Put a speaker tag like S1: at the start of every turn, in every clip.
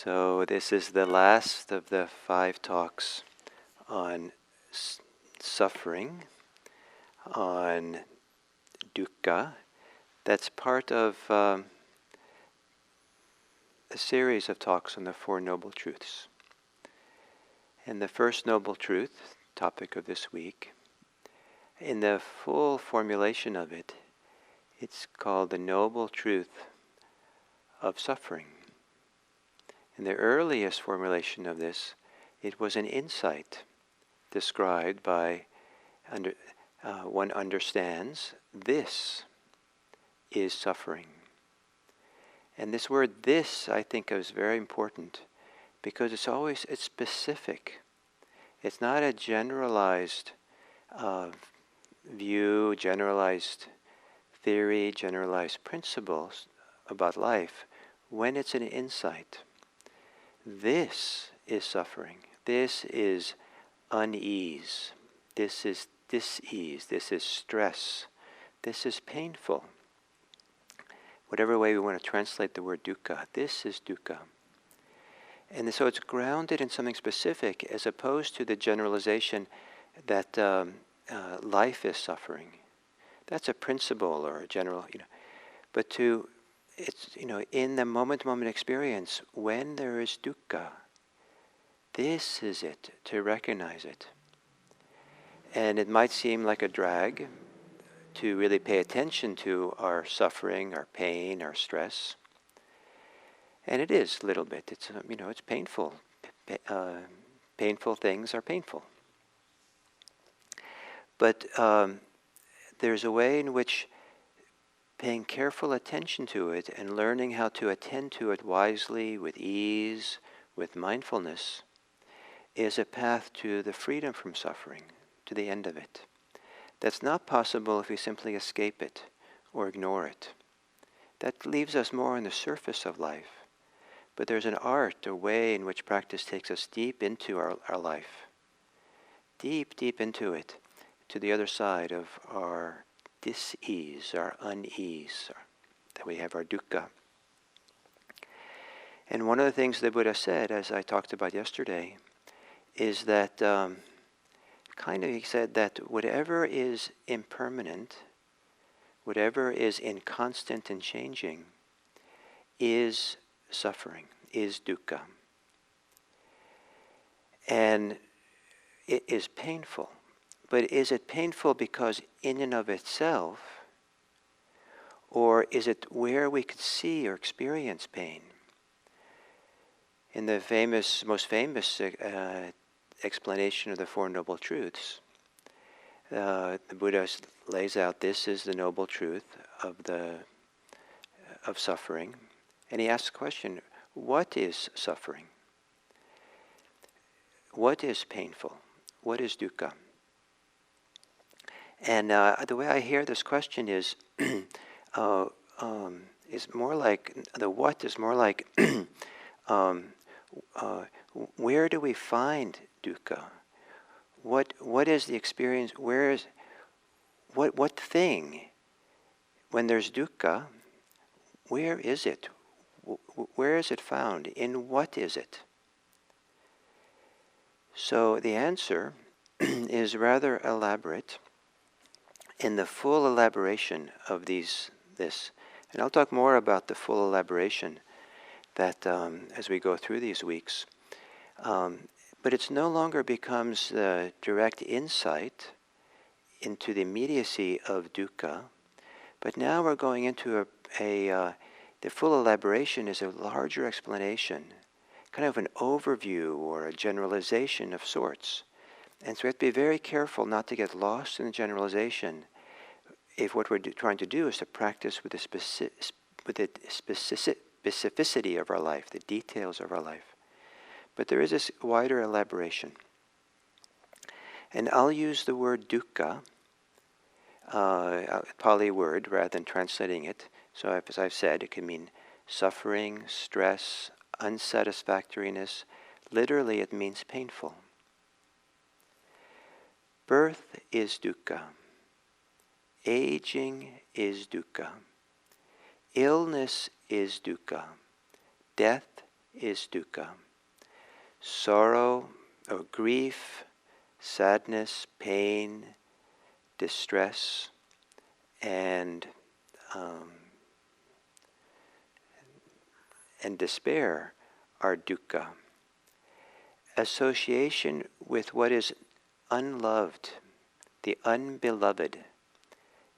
S1: So this is the last of the 5 talks on suffering, on dukkha. That's part of a series of talks on the 4 Noble Truths. And the first Noble Truth, topic of this week, in the full formulation of it, it's called the Noble Truth of Suffering. In the earliest formulation of this, it was an insight described by one understands this is suffering. And this word "this" I think is very important because it's specific. It's not a generalized view, generalized theory, generalized principles about life when it's an insight. This is suffering. This is unease. This is dis-ease. This is stress. This is painful. Whatever way we want to translate the word dukkha, this is dukkha. And so it's grounded in something specific as opposed to the generalization that life is suffering. That's a principle or a general, But it's, in the moment-to-moment experience, when there is dukkha, this is it, to recognize it. And it might seem like a drag to really pay attention to our suffering, our pain, our stress. And it is a little bit. It's, it's painful. Painful things are painful. But there's a way in which paying careful attention to it and learning how to attend to it wisely, with ease, with mindfulness, is a path to the freedom from suffering, to the end of it. That's not possible if we simply escape it or ignore it. That leaves us more on the surface of life. But there's an art, a way in which practice takes us deep into our life. Deep, deep into it, to the other side of our dis-ease, our unease, that we have our dukkha. And one of the things the Buddha said, as I talked about yesterday, is that he said that whatever is impermanent, whatever is inconstant and changing, is suffering, is dukkha. And it is painful. But is it painful because in and of itself, or is it where we could see or experience pain? In the most famous explanation of the 4 Noble Truths, the Buddha lays out this is the noble truth of suffering, and he asks the question: what is suffering? What is painful? What is dukkha? And the way I hear this question is more like the what is more like where do we find dukkha? What is the experience? Where is what thing? When there's dukkha, where is it? Where is it found? In what is it? So the answer is rather elaborate. In the full elaboration of this, and I'll talk more about the full elaboration that as we go through these weeks, but it no longer becomes the direct insight into the immediacy of dukkha, but now we're going into the full elaboration is a larger explanation, kind of an overview or a generalization of sorts. And so we have to be very careful not to get lost in the generalization if what we're trying to do is to practice with the specificity of our life, the details of our life. But there is this wider elaboration. And I'll use the word dukkha, a Pali word, rather than translating it. So as I've said, it can mean suffering, stress, unsatisfactoriness. Literally, it means painful. Birth is dukkha. Aging is dukkha. Illness is dukkha. Death is dukkha. Sorrow or grief, sadness, pain, distress, and despair are dukkha. Association with what is unloved, the unbeloved,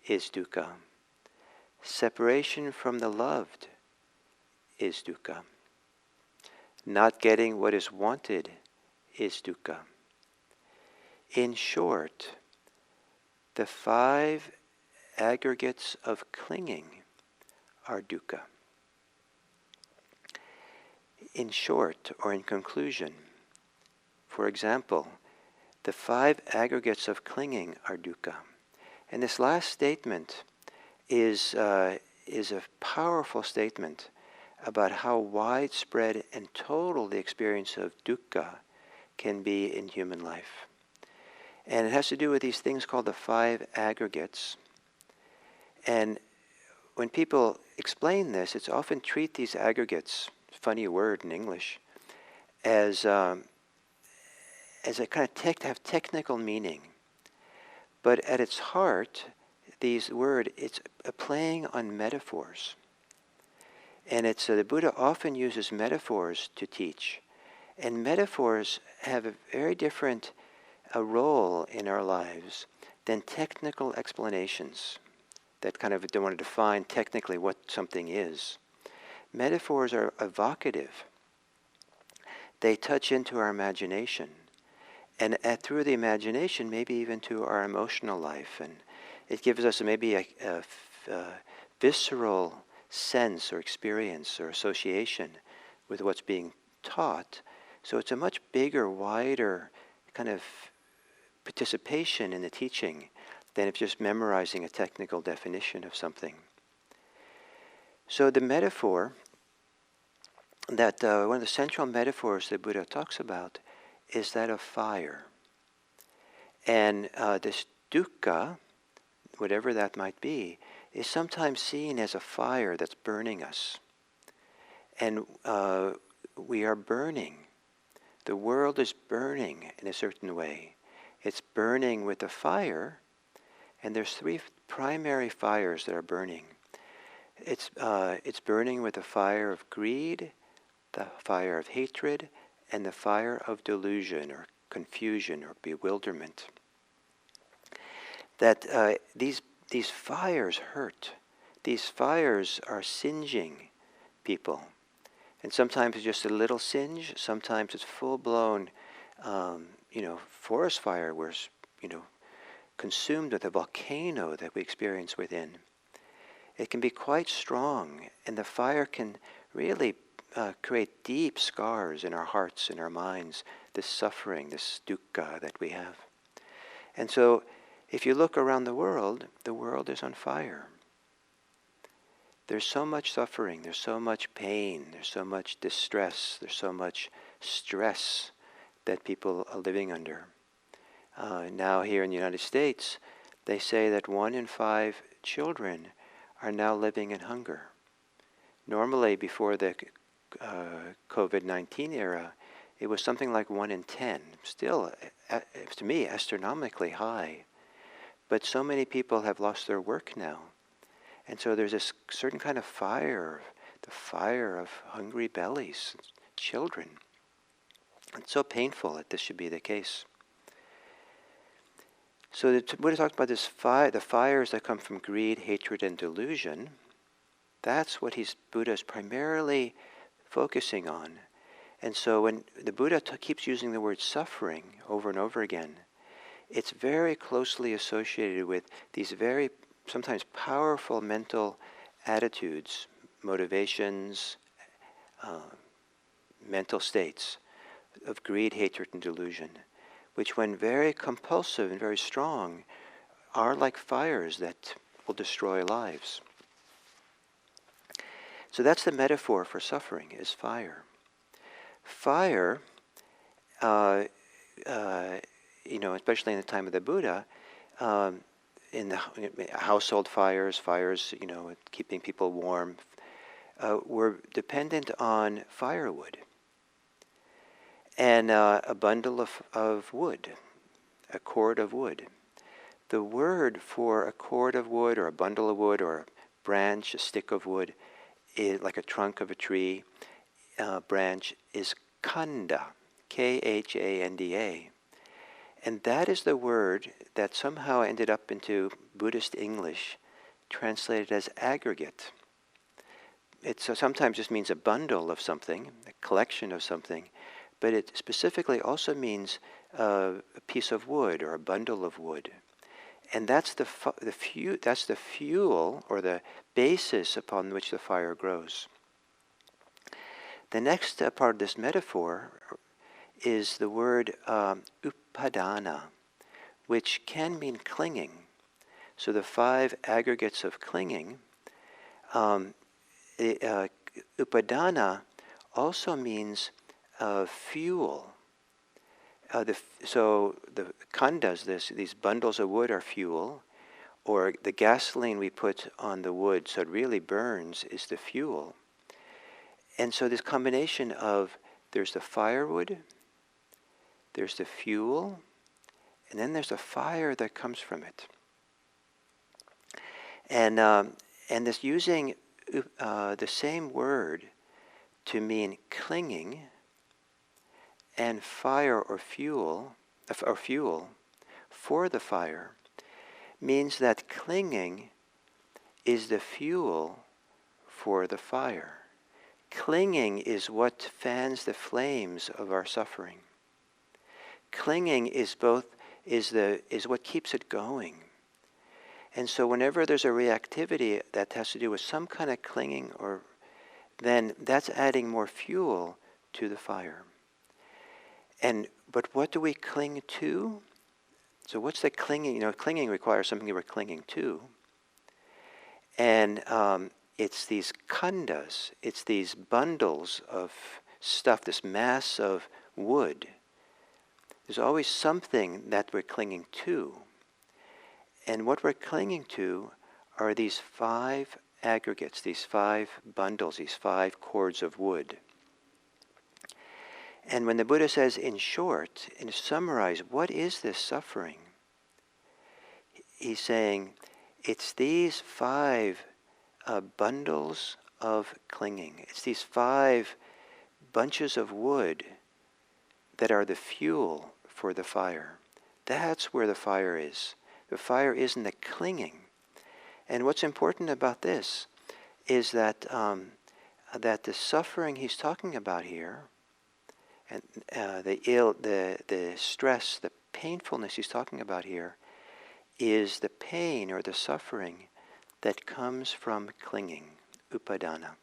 S1: is dukkha. Separation from the loved is dukkha. Not getting what is wanted is dukkha. In short, the 5 aggregates of clinging are dukkha. In short, or in conclusion, for example, the 5 aggregates of clinging are dukkha. And this last statement is a powerful statement about how widespread and total the experience of dukkha can be in human life. And it has to do with these things called the 5 aggregates. And when people explain this, it's often treat these aggregates, funny word in English, as a kind of have technical meaning. But at its heart, it's a playing on metaphors. And the Buddha often uses metaphors to teach. And metaphors have a very different role in our lives than technical explanations that kind of don't want to define technically what something is. Metaphors are evocative. They touch into our imagination. And through the imagination, maybe even to our emotional life. And it gives us maybe a visceral sense or experience or association with what's being taught. So it's a much bigger, wider kind of participation in the teaching than if just memorizing a technical definition of something. So the metaphor, that one of the central metaphors that Buddha talks about is that of fire. And this dukkha, whatever that might be, is sometimes seen as a fire that's burning us. And we are burning. The world is burning in a certain way. It's burning with a fire, and there's 3 primary fires that are burning. It's burning with the fire of greed, the fire of hatred, and the fire of delusion or confusion or bewilderment. That these fires hurt. These fires are singeing people. And sometimes it's just a little singe. Sometimes it's full-blown, forest fire where it's, consumed with a volcano that we experience within. It can be quite strong, and the fire can really create deep scars in our hearts, in our minds, this suffering, this dukkha that we have. And so, if you look around the world is on fire. There's so much suffering, there's so much pain, there's so much distress, there's so much stress that people are living under. Now here in the United States, they say that 1 in 5 children are now living in hunger. Normally, before the COVID-19 era, it was something like 1 in 10. Still, to me, astronomically high. But so many people have lost their work now. And so there's this certain kind of fire, the fire of hungry bellies, children. It's so painful that this should be the case. So the Buddha talks about this the fires that come from greed, hatred, and delusion. That's what Buddha is primarily focusing on. And so when the Buddha keeps using the word suffering over and over again, it's very closely associated with these very sometimes powerful mental attitudes, motivations, mental states of greed, hatred, and delusion, which when very compulsive and very strong are like fires that will destroy lives. So that's the metaphor for suffering, is fire. Fire, especially in the time of the Buddha, in the household fires, keeping people warm, we're dependent on firewood and a bundle of wood, a cord of wood. The word for a cord of wood or a bundle of wood or a branch, a stick of wood, is like a trunk of a tree, branch, is khanda, Khanda. And that is the word that somehow ended up into Buddhist English, translated as aggregate. It sometimes just means a bundle of something, a collection of something, but it specifically also means a piece of wood or a bundle of wood. And that's the fuel or the basis upon which the fire grows. The next part of this metaphor is the word upadana, which can mean clinging. So the 5 aggregates of clinging, upadana also means fuel. So the khandas, these bundles of wood, are fuel, or the gasoline we put on the wood so it really burns is the fuel. And so this combination of there's the firewood, there's the fuel, and then there's the fire that comes from it. And this using the same word to mean clinging and fire or fuel for the fire means that clinging is the fuel for the fire. Clinging is what fans the flames of our suffering. Clinging is what keeps it going. And so whenever there's a reactivity that has to do with some kind of clinging, then that's adding more fuel to the fire. But what do we cling to? So what's the clinging? Clinging requires something we're clinging to. And it's these khandas, it's these bundles of stuff, this mass of wood. There's always something that we're clinging to. And what we're clinging to are these 5 aggregates, these 5 bundles, these 5 cords of wood. And when the Buddha says, in short, and to summarize, what is this suffering? He's saying, it's these 5 bundles of clinging. It's these 5 bunches of wood that are the fuel for the fire. That's where the fire is. The fire is in the clinging. And what's important about this is that the suffering he's talking about here, and the stress, the painfulness he's talking about here, is the pain or the suffering that comes from clinging, upadana.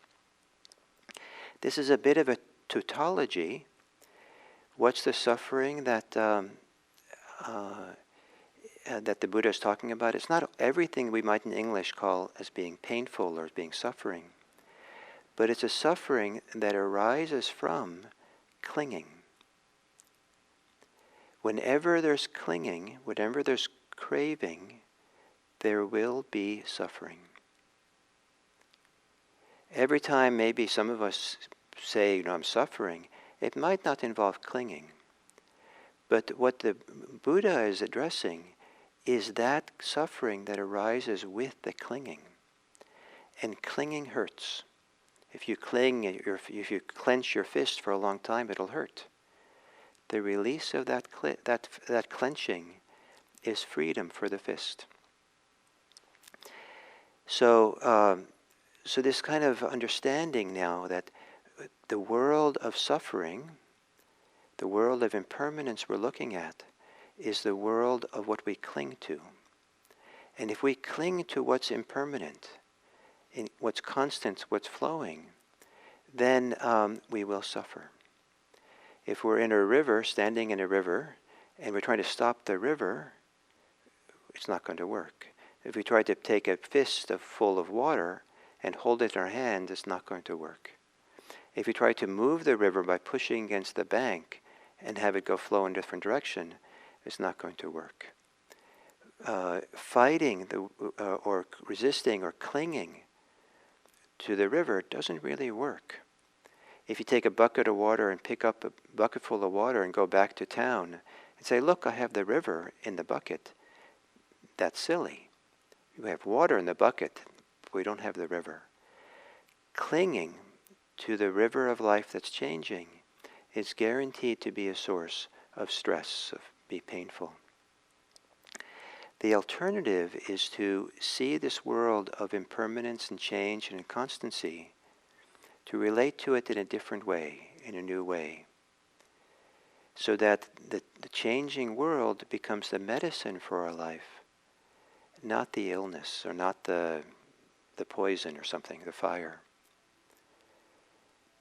S1: This is a bit of a tautology. What's the suffering that the Buddha is talking about? It's not everything we might in English call as being painful or as being suffering, but it's a suffering that arises from clinging. Whenever there's clinging, whenever there's craving, there will be suffering. Every time maybe some of us say, I'm suffering, it might not involve clinging. But what the Buddha is addressing is that suffering that arises with the clinging. And clinging hurts. If you cling, if you clench your fist for a long time, it'll hurt. The release of that clenching is freedom for the fist. So this kind of understanding now that the world of suffering, the world of impermanence we're looking at, is the world of what we cling to. And if we cling to what's impermanent, in what's constant, what's flowing, then we will suffer. If we're in a river, standing in a river, and we're trying to stop the river, it's not going to work. If we try to take a fist full of water and hold it in our hand, it's not going to work. If you try to move the river by pushing against the bank and have it go flow in a different direction, it's not going to work. Fighting or resisting or clinging to the river doesn't really work. If you take a bucket of water and pick up a bucket full of water and go back to town and say, look, I have the river in the bucket, that's silly. We have water in the bucket, but we don't have the river. Clinging to the river of life that's changing is guaranteed to be a source of stress, of be painful. The alternative is to see this world of impermanence and change and inconstancy, to relate to it in a different way, in a new way, so that the changing world becomes the medicine for our life, not the illness or not the poison or something, the fire.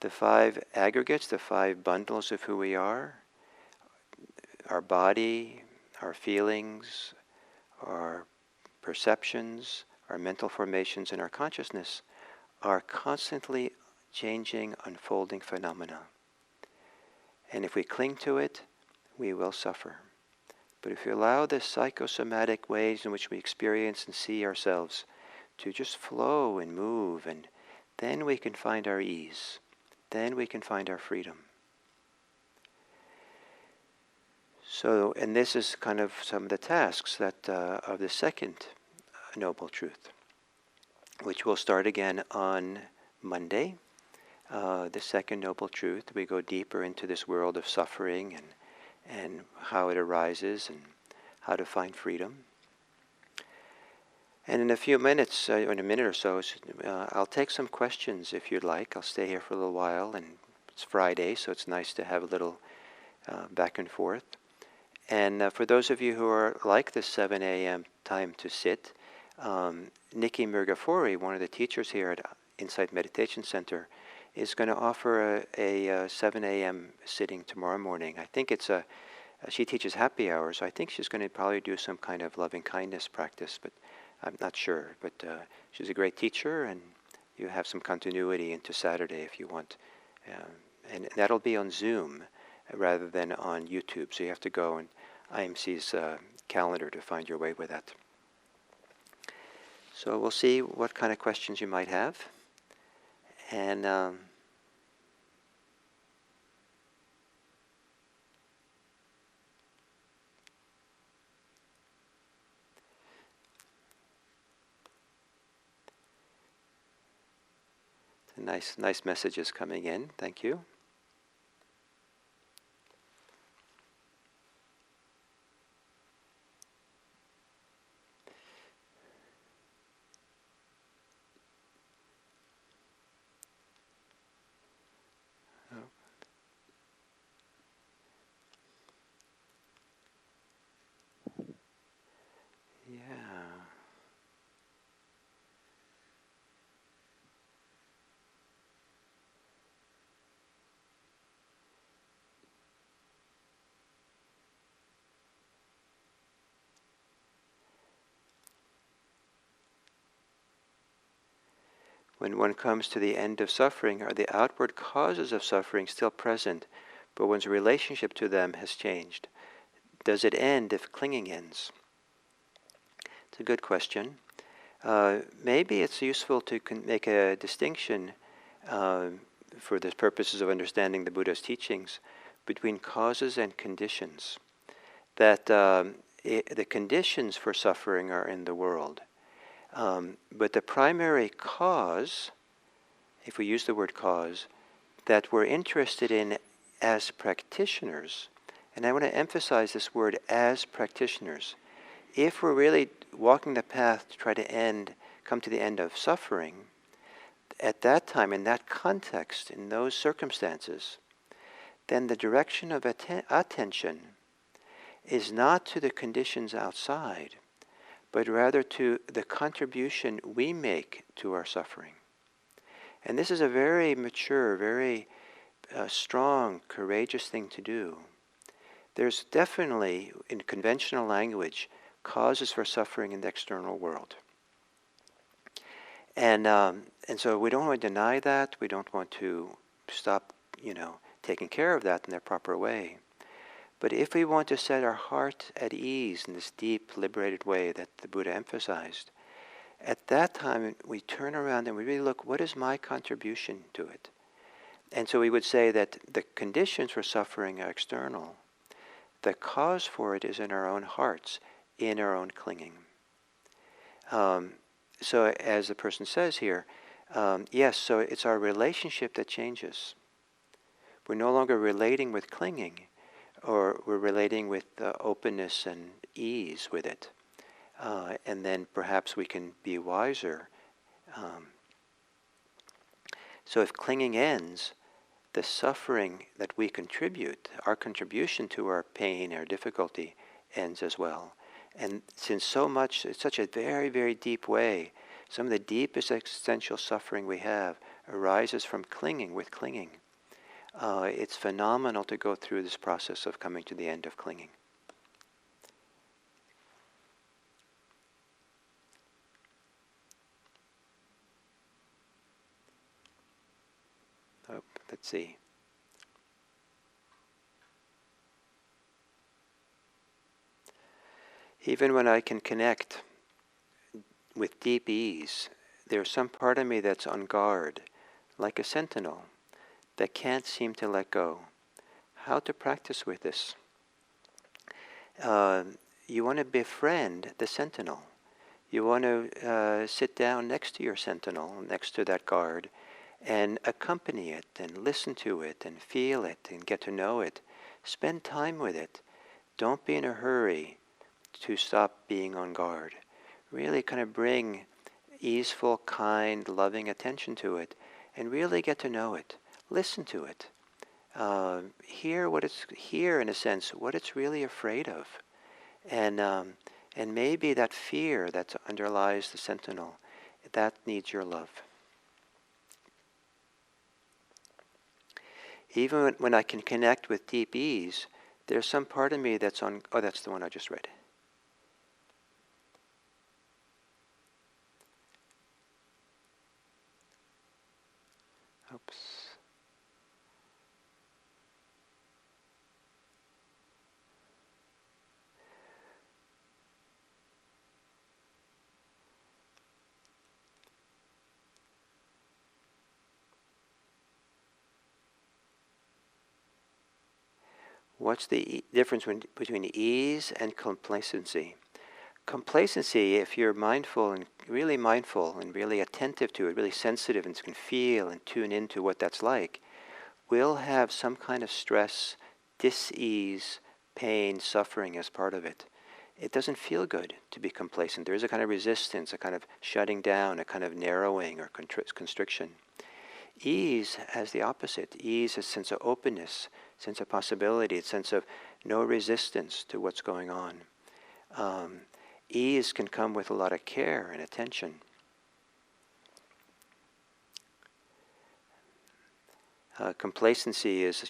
S1: The 5 aggregates, the 5 bundles of who we are, our body, our feelings, our perceptions, our mental formations, and our consciousness are constantly changing, unfolding phenomena. And if we cling to it, we will suffer. But if we allow the psychosomatic ways in which we experience and see ourselves to just flow and move, and then we can find our ease. Then we can find our freedom. So, and this is kind of some of the tasks that of the second noble truth, which will start again on Monday. The second noble truth, we go deeper into this world of suffering and how it arises and how to find freedom. And in a few minutes, in a minute or so, I'll take some questions if you'd like. I'll stay here for a little while, and it's Friday, so it's nice to have a little back and forth. And for those of you who are like the 7 a.m. time to sit, Nikki Mirgafori, one of the teachers here at Insight Meditation Center, is going to offer a 7 a.m. sitting tomorrow morning. I think it's she teaches happy hours, so I think she's going to probably do some kind of loving kindness practice, but I'm not sure. But she's a great teacher, and you have some continuity into Saturday if you want. And that'll be on Zoom rather than on YouTube, so you have to go on IMC's calendar to find your way with that. So we'll see what kind of questions you might have. And nice messages coming in. Thank you. Yeah. When one comes to the end of suffering, are the outward causes of suffering still present, but one's relationship to them has changed? Does it end if clinging ends? It's a good question. Maybe it's useful to make a distinction for the purposes of understanding the Buddha's teachings between causes and conditions. That the conditions for suffering are in the world. But the primary cause, if we use the word cause, that we're interested in as practitioners, and I want to emphasize this word as practitioners. If we're really walking the path to try to come to the end of suffering, at that time, in that context, in those circumstances, then the direction of attention is not to the conditions outside, but rather to the contribution we make to our suffering. And this is a very mature, very strong, courageous thing to do. There's definitely, in conventional language, causes for suffering in the external world. And so we don't want to deny that. We don't want to stop, taking care of that in the proper way. But if we want to set our heart at ease in this deep, liberated way that the Buddha emphasized, At that time, we turn around and we really look, what is my contribution to it? And so we would say that the conditions for suffering are external. The cause for it is in our own hearts, in our own clinging. So as the person says here, yes, so it's our relationship that changes. We're no longer relating with clinging, or we're relating with openness and ease with it. And then perhaps we can be wiser. So if clinging ends, the suffering that we contribute, our contribution to our pain, our difficulty, ends as well. And since so much, it's such a very, very deep way, some of the deepest existential suffering we have arises from clinging with clinging. It's phenomenal to go through this process of coming to the end of clinging. Oh, let's see. Even when I can connect with deep ease, there's some part of me that's on guard, like a sentinel, that can't seem to let go. How to practice with this? You want to befriend the sentinel. You want to sit down next to your sentinel, next to that guard, and accompany it, and listen to it, and feel it, and get to know it. Spend time with it. Don't be in a hurry to stop being on guard. Really kind of bring easeful, kind, loving attention to it, and really get to know it. Listen to it. Hear in a sense what it's really afraid of, and maybe that fear that underlies the sentinel, that needs your love. Even when I can connect with deep ease, there's some part of me that's on. Oh, that's the one I just read. Oops. What's the difference between ease and complacency? Complacency, if you're mindful and really attentive to it, really sensitive and can feel and tune into what that's like, will have some kind of stress, dis-ease, pain, suffering as part of it. It doesn't feel good to be complacent. There is a kind of resistance, a kind of shutting down, a kind of narrowing or constriction. Ease has the opposite. Ease is a sense of openness, sense of possibility, a sense of no resistance to what's going on. Ease can come with a lot of care and attention. Complacency is,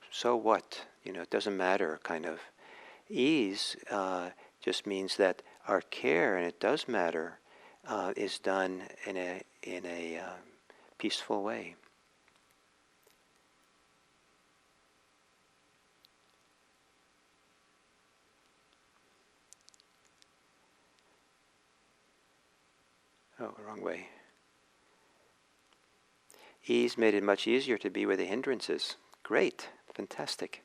S1: so what? It doesn't matter, kind of. Ease just means that our care, and it does matter, is done in a peaceful way. Oh, wrong way. Ease made it much easier to be where the hindrance is. Great, fantastic.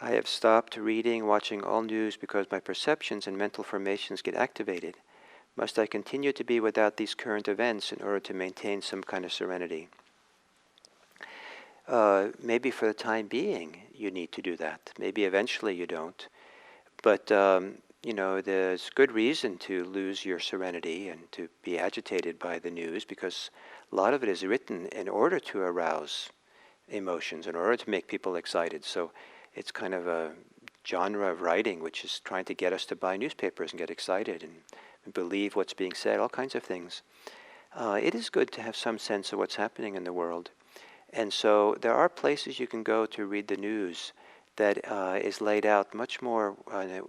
S1: I have stopped reading, watching all news because my perceptions and mental formations get activated. Must I continue to be without these current events in order to maintain some kind of serenity? Maybe for the time being you need to do that. Maybe eventually you don't. But, there's good reason to lose your serenity and to be agitated by the news, because a lot of it is written in order to arouse emotions, in order to make people excited. So it's kind of a genre of writing which is trying to get us to buy newspapers and get excited and believe what's being said, all kinds of things. It is good to have some sense of what's happening in the world. And so there are places you can go to read the news that is laid out much more,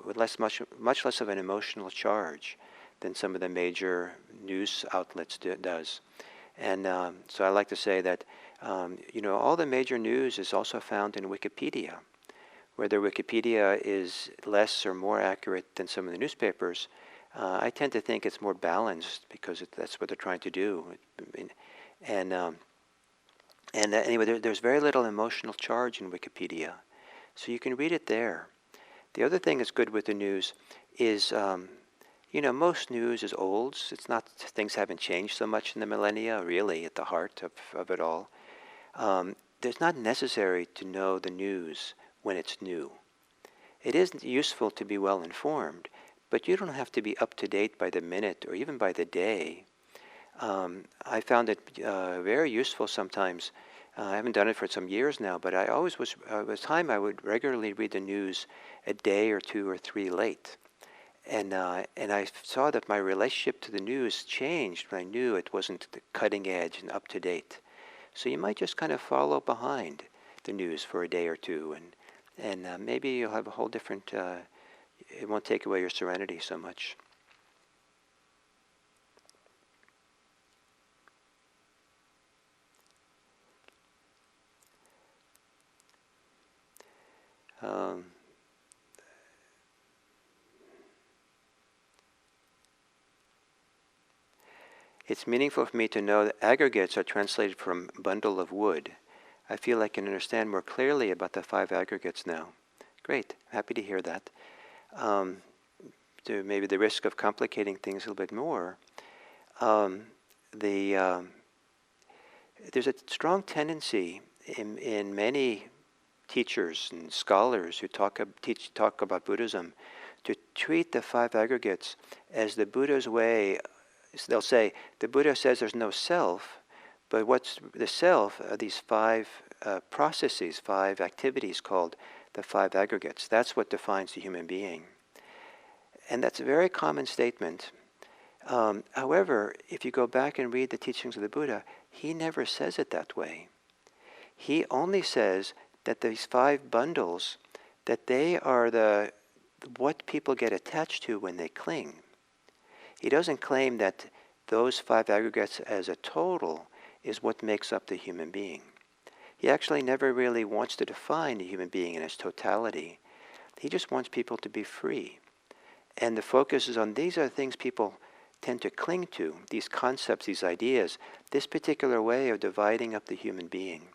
S1: with much less of an emotional charge than some of the major news outlets does. And so I like to say that All the major news is also found in Wikipedia. Whether Wikipedia is less or more accurate than some of the newspapers, I tend to think it's more balanced because that's what they're trying to do. Anyway, there's very little emotional charge in Wikipedia, so you can read it there. The other thing that's good with the news is, most news is old. It's not, things haven't changed so much in the millennia, really, at the heart of it all. It's not necessary to know the news when it's new. It is useful to be well informed, but you don't have to be up to date by the minute or even by the day. I found it very useful sometimes. I haven't done it for some years now, but I always was time I would regularly read the news a day or two or three late. And I saw that my relationship to the news changed when I knew it wasn't the cutting edge and up to date. So you might just kind of follow behind the news for a day or two, and maybe you'll have a whole different, it won't take away your serenity so much. It's meaningful for me to know that aggregates are translated from bundle of wood. I feel I can understand more clearly about the 5 aggregates now. Great, happy to hear that. Maybe the risk of complicating things a little bit more. There's a strong tendency in many teachers and scholars who talk about Buddhism to treat the 5 aggregates as the Buddha's way. They'll say, the Buddha says there's no self, but what's the self are these 5 processes, 5 activities called the 5 aggregates. That's what defines the human being. And that's a very common statement. However, if you go back and read the teachings of the Buddha, he never says it that way. He only says that these 5 bundles, that they are what people get attached to when they cling. He doesn't claim that those 5 aggregates as a total is what makes up the human being. He actually never really wants to define the human being in its totality. He just wants people to be free. And the focus is on these are things people tend to cling to, these concepts, these ideas, this particular way of dividing up the human being.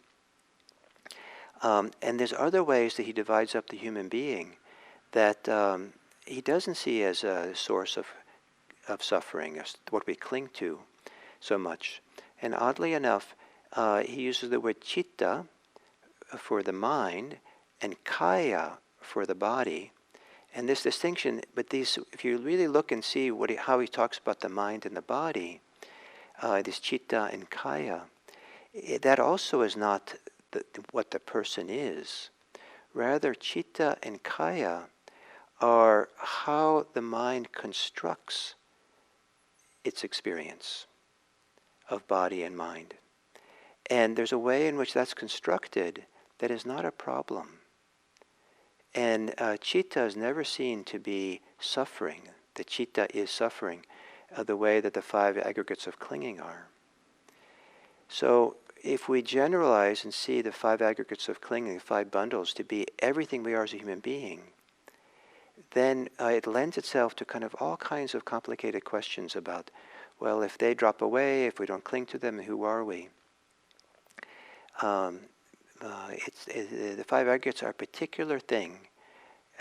S1: And there's other ways that he divides up the human being that he doesn't see as a source of suffering, what we cling to so much. And oddly enough, he uses the word citta for the mind and kaya for the body. And this distinction, but these, if you really look and see how he talks about the mind and the body, this citta and kaya, that also is not what the person is. Rather, citta and kaya are how the mind constructs its experience of body and mind. And there's a way in which that's constructed that is not a problem. And citta is never seen to be suffering. The citta is suffering the way that the 5 aggregates of clinging are. So if we generalize and see the 5 aggregates of clinging, the 5 bundles, to be everything we are as a human being, then it lends itself to kind of all kinds of complicated questions about, well, if they drop away, if we don't cling to them, who are we? The 5 aggregates are a particular thing.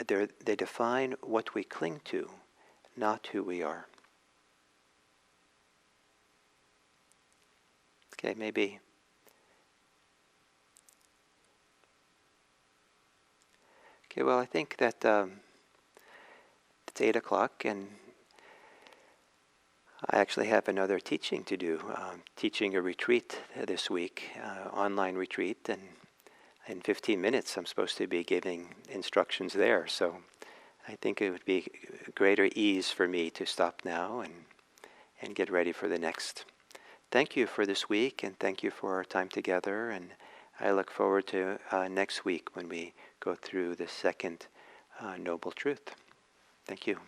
S1: They define what we cling to, not who we are. Okay, maybe. Okay, well, I think that it's 8 o'clock, and I actually have another teaching to do, teaching a retreat this week, online retreat, and in 15 minutes I'm supposed to be giving instructions there. So I think it would be greater ease for me to stop now and get ready for the next. Thank you for this week, and thank you for our time together, and I look forward to next week when we go through the second Noble Truth. Thank you.